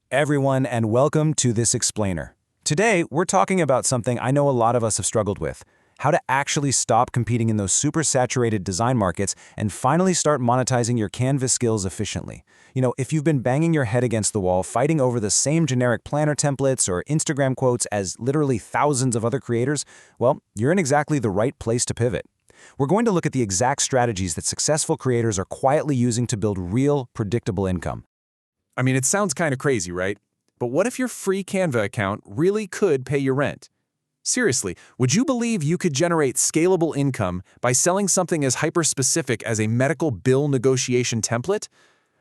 Everyone, and welcome to this explainer. Today, we're talking about something I know a lot of us have struggled with: how to actually stop competing in those super saturated design markets and finally start monetizing your Canva skills efficiently. If you've been banging your head against the wall fighting over the same generic planner templates or Instagram quotes as literally thousands of other creators, well, you're in exactly the right place to pivot. We're going to look at the exact strategies that successful creators are quietly using to build real, predictable income. It sounds kind of crazy, right? But what if your free Canva account really could pay your rent? Seriously, would you believe you could generate scalable income by selling something as hyper-specific as a medical bill negotiation template?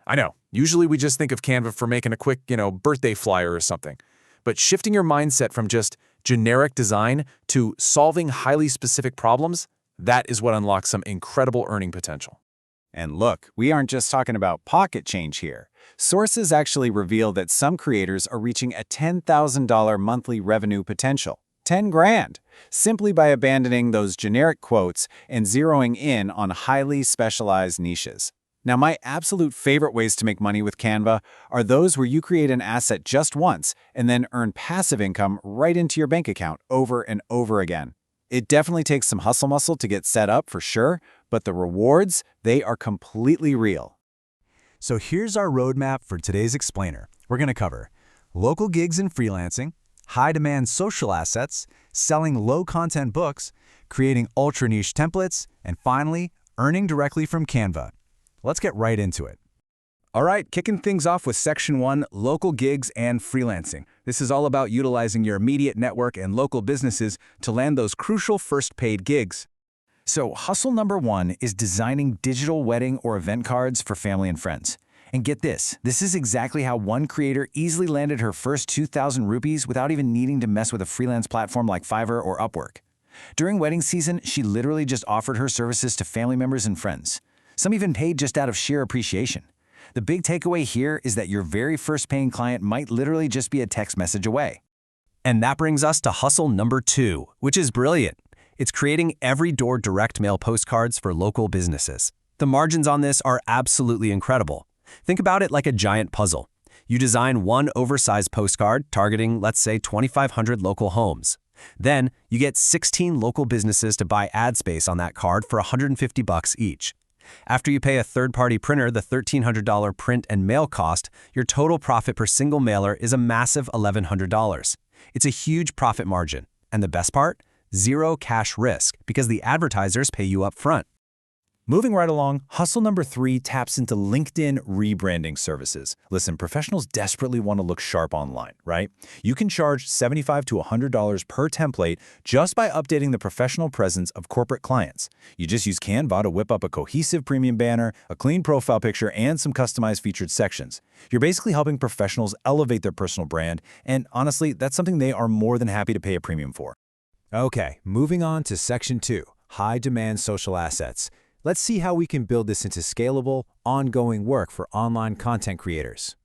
I know, usually we just think of Canva for making a quick, birthday flyer or something. But shifting your mindset from just generic design to solving highly specific problems, that is what unlocks some incredible earning potential. And look, we aren't just talking about pocket change here. Sources actually reveal that some creators are reaching a $10,000 monthly revenue potential, 10 grand, simply by abandoning those generic quotes and zeroing in on highly specialized niches. Now, my absolute favorite ways to make money with Canva are those where you create an asset just once and then earn passive income right into your bank account over and over again. It definitely takes some hustle muscle to get set up for sure, but the rewards, they are completely real. So here's our roadmap for today's explainer. We're going to cover local gigs and freelancing, high-demand social assets, selling low-content books, creating ultra-niche templates, and finally, earning directly from Canva. Let's get right into it. All right, kicking things off with Section 1, local gigs and freelancing. This is all about utilizing your immediate network and local businesses to land those crucial first paid gigs. So hustle number 1 is designing digital wedding or event cards for family and friends. And get this is exactly how one creator easily landed her first 2,000 rupees without even needing to mess with a freelance platform like Fiverr or Upwork. During wedding season, she literally just offered her services to family members and friends. Some even paid just out of sheer appreciation. The big takeaway here is that your very first paying client might literally just be a text message away. And that brings us to hustle number 2, which is brilliant. It's creating every-door direct mail postcards for local businesses. The margins on this are absolutely incredible. Think about it like a giant puzzle. You design one oversized postcard targeting, let's say, 2,500 local homes. Then, you get 16 local businesses to buy ad space on that card for $150 each. After you pay a third-party printer the $1,300 print and mail cost, your total profit per single mailer is a massive $1,100. It's a huge profit margin. And the best part? Zero cash risk, because the advertisers pay you up front. Moving right along, hustle number 3 taps into LinkedIn rebranding services. Listen, professionals desperately want to look sharp online, right? You can charge $75 to $100 per template just by updating the professional presence of corporate clients. You just use Canva to whip up a cohesive premium banner, a clean profile picture, and some customized featured sections. You're basically helping professionals elevate their personal brand, and honestly, that's something they are more than happy to pay a premium for. Okay, moving on to Section 2, high-demand social assets. Let's see how we can build this into scalable, ongoing work for online content creators.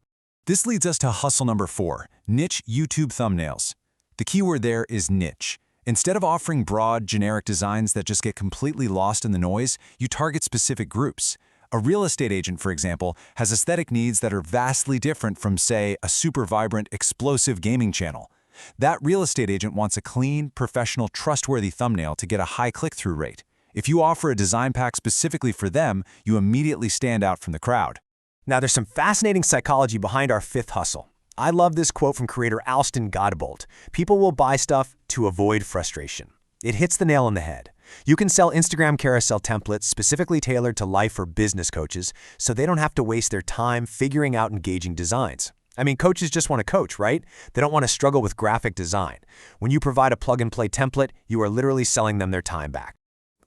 This leads us to hustle number 4, niche YouTube thumbnails. The keyword there is niche. Instead of offering broad, generic designs that just get completely lost in the noise, you target specific groups. A real estate agent, for example, has aesthetic needs that are vastly different from, say, a super vibrant, explosive gaming channel. That real estate agent wants a clean, professional, trustworthy thumbnail to get a high click-through rate. If you offer a design pack specifically for them, you immediately stand out from the crowd. Now, there's some fascinating psychology behind our 5th hustle. I love this quote from creator Alston Godbolt: "People will buy stuff to avoid frustration." It hits the nail on the head. You can sell Instagram carousel templates specifically tailored to life or business coaches, so they don't have to waste their time figuring out engaging designs. Coaches just want to coach, right? They don't want to struggle with graphic design. When you provide a plug-and-play template, you are literally selling them their time back.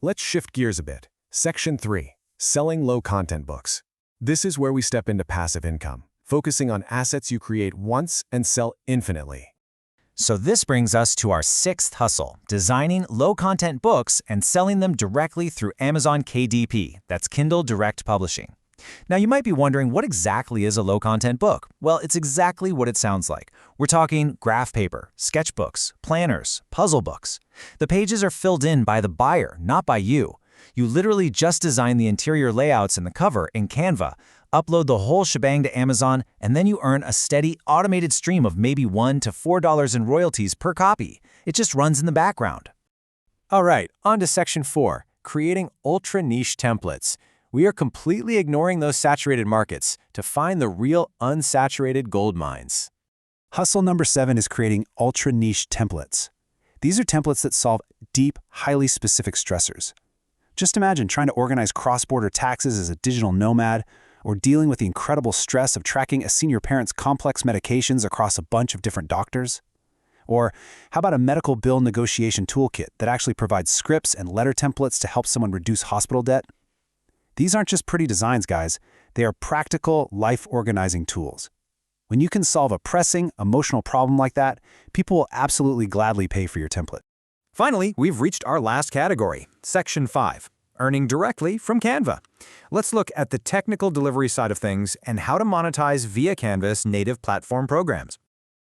Let's shift gears a bit. Section 3, selling low-content books. This is where we step into passive income, focusing on assets you create once and sell infinitely. So this brings us to our 6th hustle, designing low-content books and selling them directly through Amazon KDP, that's Kindle Direct Publishing. Now, you might be wondering, what exactly is a low-content book? Well, it's exactly what it sounds like. We're talking graph paper, sketchbooks, planners, puzzle books. The pages are filled in by the buyer, not by you. You literally just design the interior layouts and the cover in Canva, Upload the whole shebang to Amazon, and then you earn a steady, automated stream of maybe $1 to $4 in royalties per copy. It just runs in the background. All right, on to Section 4, creating ultra-niche templates. We are completely ignoring those saturated markets to find the real unsaturated gold mines. Hustle number 7 is creating ultra-niche templates. These are templates that solve deep, highly specific stressors. Just imagine trying to organize cross-border taxes as a digital nomad, or dealing with the incredible stress of tracking a senior parent's complex medications across a bunch of different doctors. Or how about a medical bill negotiation toolkit that actually provides scripts and letter templates to help someone reduce hospital debt? These aren't just pretty designs, guys. They are practical, life-organizing tools. When you can solve a pressing, emotional problem like that, people will absolutely gladly pay for your template. Finally, we've reached our last category, Section 5, earning directly from Canva. Let's look at the technical delivery side of things and how to monetize via Canva's native platform programs.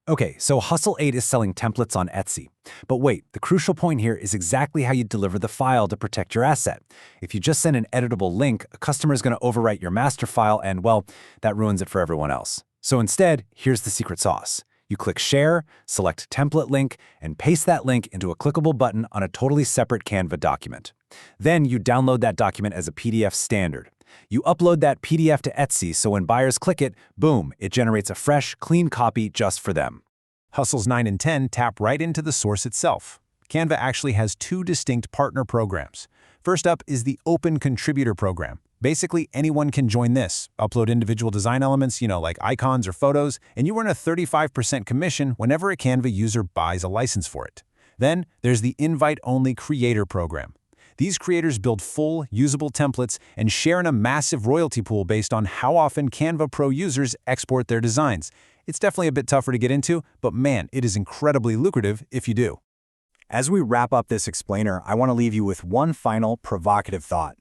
Okay, so Hustle 8 is selling templates on Etsy. But wait, the crucial point here is exactly how you deliver the file to protect your asset. If you just send an editable link, a customer is going to overwrite your master file and, well, that ruins it for everyone else. So instead, here's the secret sauce. You click Share, select Template Link, and paste that link into a clickable button on a totally separate Canva document. Then you download that document as a PDF standard. You upload that PDF to Etsy so when buyers click it, boom, it generates a fresh, clean copy just for them. Hustles 9 and 10 tap right into the source itself. Canva actually has 2 distinct partner programs. First up is the Open Contributor Program. Basically, anyone can join this, upload individual design elements, like icons or photos, and you earn a 35% commission whenever a Canva user buys a license for it. Then there's the Invite-Only Creator Program. These creators build full, usable templates and share in a massive royalty pool based on how often Canva Pro users export their designs. It's definitely a bit tougher to get into, but man, it is incredibly lucrative if you do. As we wrap up this explainer, I want to leave you with one final provocative thought.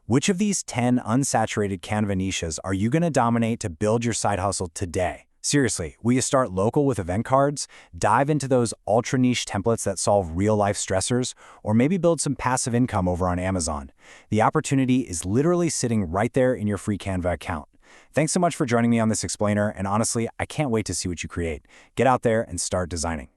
Which of these 10 unsaturated Canva niches are you going to dominate to build your side hustle today? Seriously, will you start local with event cards, dive into those ultra-niche templates that solve real-life stressors, or maybe build some passive income over on Amazon? The opportunity is literally sitting right there in your free Canva account. Thanks so much for joining me on this explainer, and honestly, I can't wait to see what you create. Get out there and start designing.